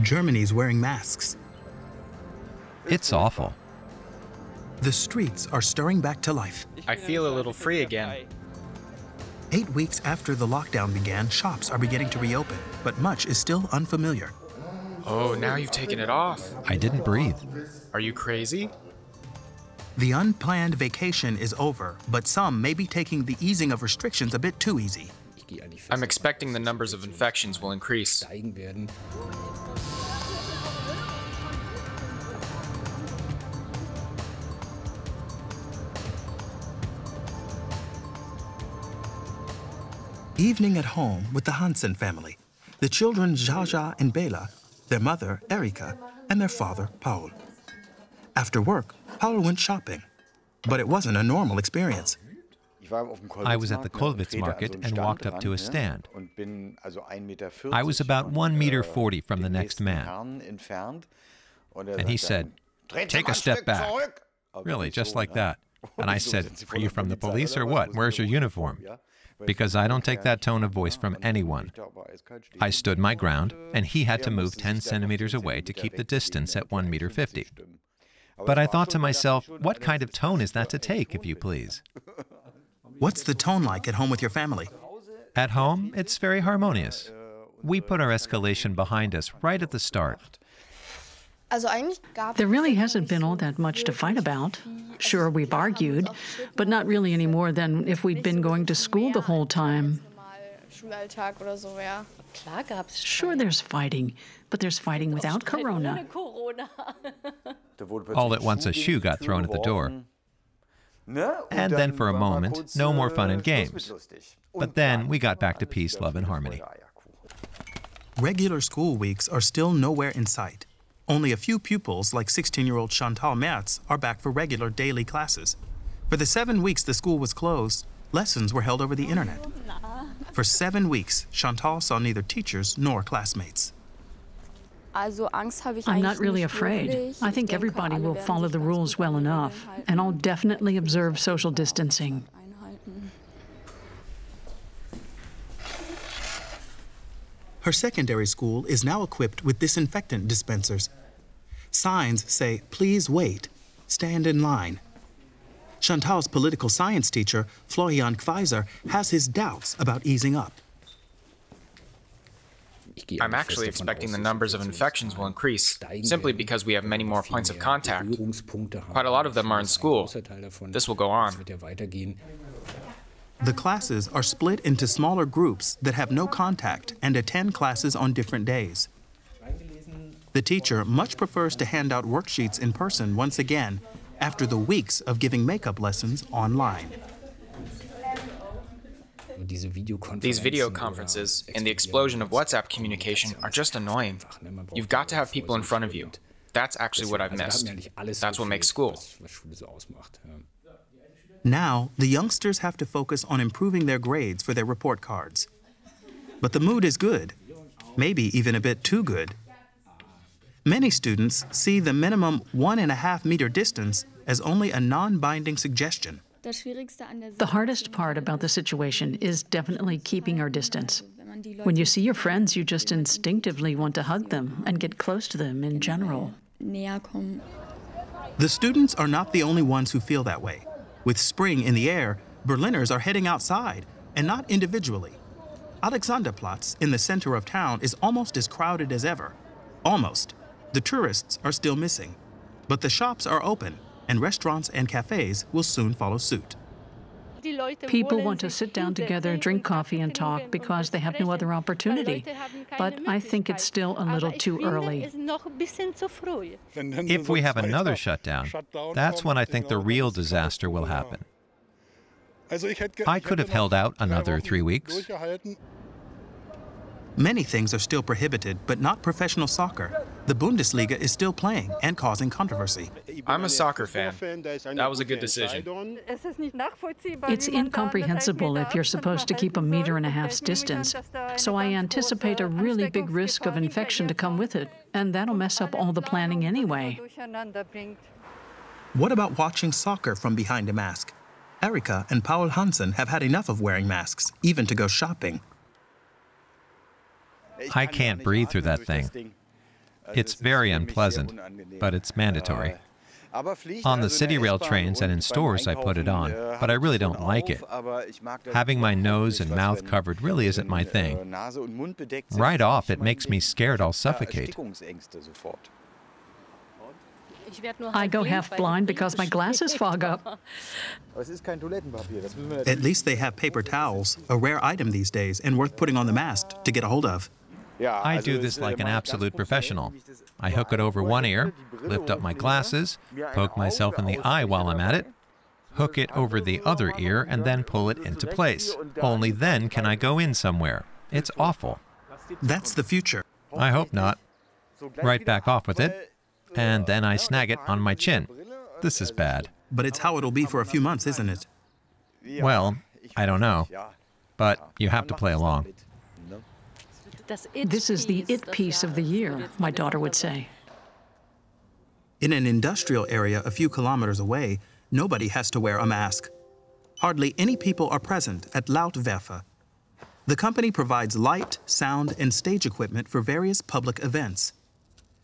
Germany's wearing masks. It's awful. The streets are stirring back to life. I feel a little free again. 8 weeks after the lockdown began, shops are beginning to reopen, but much is still unfamiliar. Oh, now you've taken it off. I didn't breathe. Are you crazy? The unplanned vacation is over, but some may be taking the easing of restrictions a bit too easy. I'm expecting the numbers of infections will increase. Evening at home with the Hansen family. The children Jaja and Bela, their mother Erika, and their father Paul. After work, Paul went shopping, but it wasn't a normal experience. I was at the Kollwitz market and walked up to a stand. I was about 1.40 meters from the next man. And he said, "Take a step back." Really, just like that. And I said, "Are you from the police or what? Where's your uniform?" Because I don't take that tone of voice from anyone. I stood my ground, and he had to move 10 centimeters away to keep the distance at 1.50 meters. But I thought to myself, what kind of tone is that to take, if you please? What's the tone like at home with your family? At home, it's very harmonious. We put our escalation behind us right at the start. There really hasn't been all that much to fight about. Sure, we've argued, but not really any more than if we'd been going to school the whole time. Sure, there's fighting, but there's fighting without Corona. All at once, a shoe got thrown at the door. And then for a moment, no more fun and games. But then we got back to peace, love, and harmony. Regular school weeks are still nowhere in sight. Only a few pupils, like 16-year-old Chantal Merz, are back for regular daily classes. For the 7 weeks the school was closed, lessons were held over the internet. For 7 weeks, Chantal saw neither teachers nor classmates. I'm not really afraid. I think everybody will follow the rules well enough, and I'll definitely observe social distancing. Her secondary school is now equipped with disinfectant dispensers. Signs say, "Please wait, stand in line." Chantal's political science teacher, Florian Kweiser, has his doubts about easing up. I'm actually expecting the numbers of infections will increase, simply because we have many more points of contact. Quite a lot of them are in school. This will go on. The classes are split into smaller groups that have no contact and attend classes on different days. The teacher much prefers to hand out worksheets in person once again after the weeks of giving makeup lessons online. These video conferences and the explosion of WhatsApp communication are just annoying. You've got to have people in front of you. That's actually what I've missed. That's what makes school. Now, the youngsters have to focus on improving their grades for their report cards. But the mood is good, maybe even a bit too good. Many students see the minimum 1.5 meter distance as only a non-binding suggestion. The hardest part about the situation is definitely keeping our distance. When you see your friends, you just instinctively want to hug them and get close to them in general. The students are not the only ones who feel that way. With spring in the air, Berliners are heading outside, and not individually. Alexanderplatz, in the center of town, is almost as crowded as ever. Almost. The tourists are still missing. But the shops are open, and restaurants and cafes will soon follow suit. People want to sit down together, drink coffee, and talk because they have no other opportunity. But I think it's still a little too early. If we have another shutdown, that's when I think the real disaster will happen. I could have held out another 3 weeks. Many things are still prohibited, but not professional soccer. The Bundesliga is still playing and causing controversy. I'm a soccer fan. That was a good decision. It's incomprehensible if you're supposed to keep 1.5 meters distance. So I anticipate a really big risk of infection to come with it, and that'll mess up all the planning anyway. What about watching soccer from behind a mask? Erika and Paul Hansen have had enough of wearing masks, even to go shopping. I can't breathe through that thing. It's very unpleasant, but it's mandatory. On the city rail trains and in stores I put it on, but I really don't like it. Having my nose and mouth covered really isn't my thing. Right off, it makes me scared I'll suffocate. I go half blind because my glasses fog up. At least they have paper towels, a rare item these days and worth putting on the mast to get a hold of. I do this like an absolute professional. I hook it over one ear, lift up my glasses, poke myself in the eye while I'm at it, hook it over the other ear, and then pull it into place. Only then can I go in somewhere. It's awful. That's the future. I hope not. Right back off with it, and then I snag it on my chin. This is bad. But it's how it'll be for a few months, isn't it? Well, I don't know, but you have to play along. This is the it piece of the year, my daughter would say. In an industrial area a few kilometers away, nobody has to wear a mask. Hardly any people are present at Lautwerfer. The company provides light, sound, and stage equipment for various public events.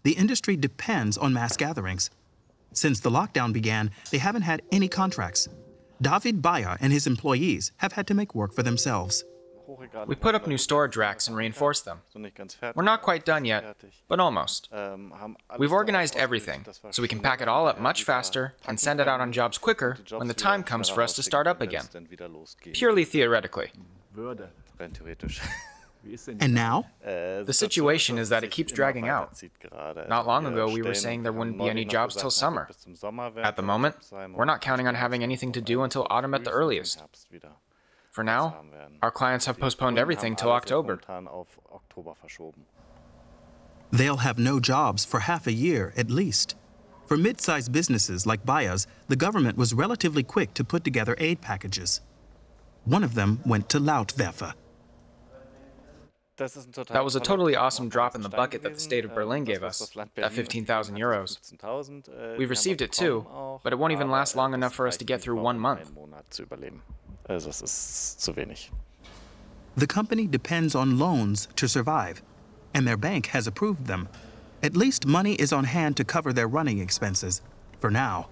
The industry depends on mass gatherings. Since the lockdown began, they haven't had any contracts. David Bayer and his employees have had to make work for themselves. We put up new storage racks and reinforced them. We're not quite done yet, but almost. We've organized everything, so we can pack it all up much faster and send it out on jobs quicker when the time comes for us to start up again. Purely theoretically. And now? The situation is that it keeps dragging out. Not long ago, we were saying there wouldn't be any jobs till summer. At the moment, we're not counting on having anything to do until autumn at the earliest. For now, our clients have postponed everything till October. They'll have no jobs for half a year at least. For mid-sized businesses like Bayer's, the government was relatively quick to put together aid packages. One of them went to Lautwerfer. That was a totally awesome drop in the bucket that the state of Berlin gave us, that 15,000 euros. We've received it too, but it won't even last long enough for us to get through 1 month. The company depends on loans to survive, and their bank has approved them. At least money is on hand to cover their running expenses, for now.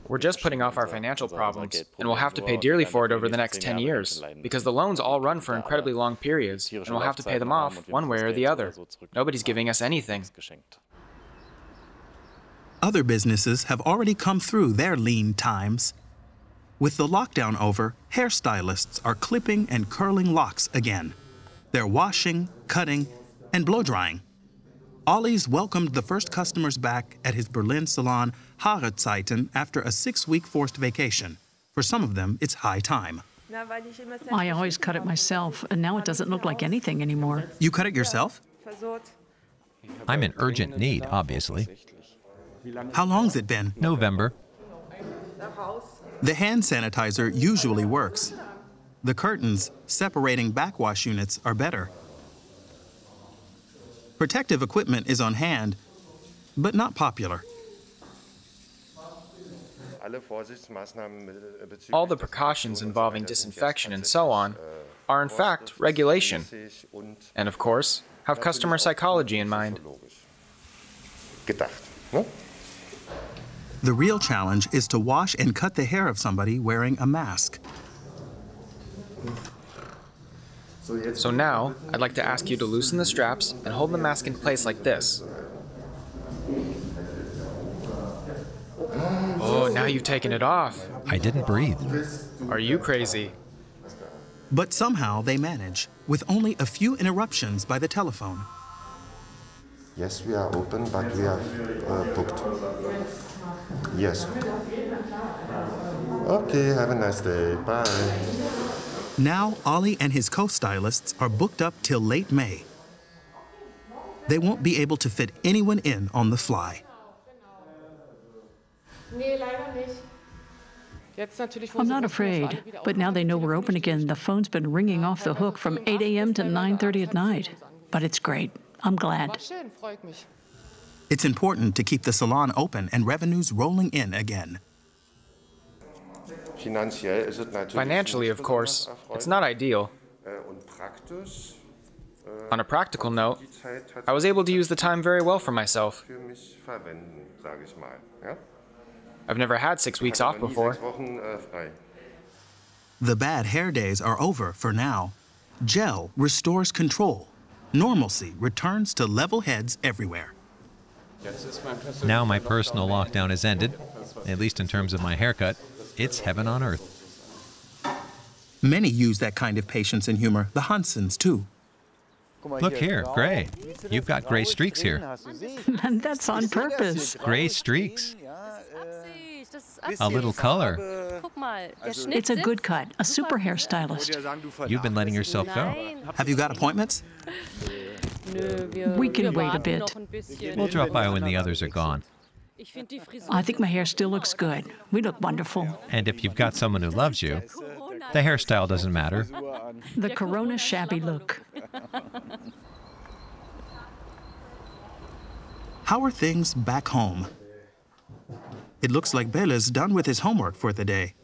We're just putting off our financial problems, and we'll have to pay dearly for it over the next 10 years, because the loans all run for incredibly long periods, and we'll have to pay them off one way or the other. Nobody's giving us anything. Other businesses have already come through their lean times. With the lockdown over, hairstylists are clipping and curling locks again. They're washing, cutting, and blow-drying. Ollie's welcomed the first customers back at his Berlin salon Haarezeiten after a 6-week forced vacation. For some of them, it's high time. I always cut it myself, and now it doesn't look like anything anymore. You cut it yourself? I'm in urgent need, obviously. How long's it been? November. The hand sanitizer usually works. The curtains separating backwash units are better. Protective equipment is on hand, but not popular. All the precautions involving disinfection and so on are in fact regulation, and of course, have customer psychology in mind. The real challenge is to wash and cut the hair of somebody wearing a mask. So now, I'd like to ask you to loosen the straps and hold the mask in place like this. Oh, now you've taken it off. I didn't breathe. Are you crazy? But somehow they manage, with only a few interruptions by the telephone. Yes, we are open, but we are booked. Yes. Okay, have a nice day. Bye. Now, Ollie and his co-stylists are booked up till late May. They won't be able to fit anyone in on the fly. I'm not afraid, but now they know we're open again. The phone's been ringing off the hook from 8 a.m. to 9:30 at night. But it's great. I'm glad. It's important to keep the salon open and revenues rolling in again. Financially, of course, it's not ideal. On a practical note, I was able to use the time very well for myself. I've never had 6 weeks off before. The bad hair days are over for now. Gel restores control. Normalcy returns to level heads everywhere. Now my personal lockdown has ended, at least in terms of my haircut. It's heaven on earth. Many use that kind of patience and humor, the Hansens too. Look here, gray. You've got gray streaks here. And that's on purpose. Gray streaks. A little color. It's a good cut, a super hairstylist. You've been letting yourself go. Have you got appointments? We can wait a bit. We'll drop by when the others are gone. I think my hair still looks good. We look wonderful. And if you've got someone who loves you, the hairstyle doesn't matter. The Corona shabby look. How are things back home? It looks like Belle's done with his homework for the day.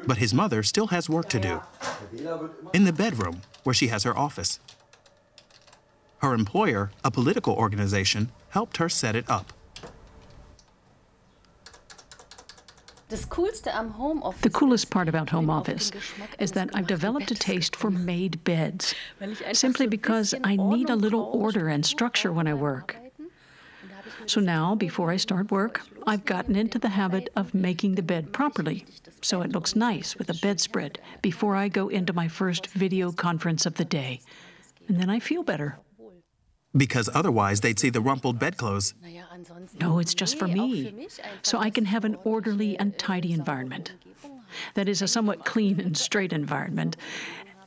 But his mother still has work to do. In the bedroom, where she has her office. Her employer, a political organization, helped her set it up. The coolest part about home office is that I've developed a taste for made beds, simply because I need a little order and structure when I work. So now, before I start work, I've gotten into the habit of making the bed properly, so it looks nice with a bedspread before I go into my first video conference of the day. And then I feel better. Because otherwise they'd see the rumpled bedclothes. No, it's just for me, so I can have an orderly and tidy environment. That is, a somewhat clean and straight environment.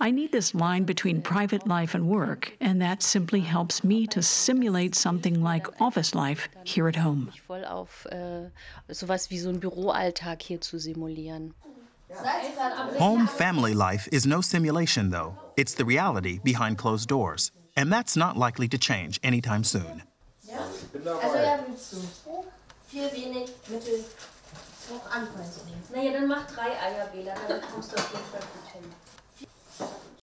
I need this line between private life and work, and that simply helps me to simulate something like office life here at home. Home family life is no simulation, though. It's the reality behind closed doors. And that's not likely to change anytime soon.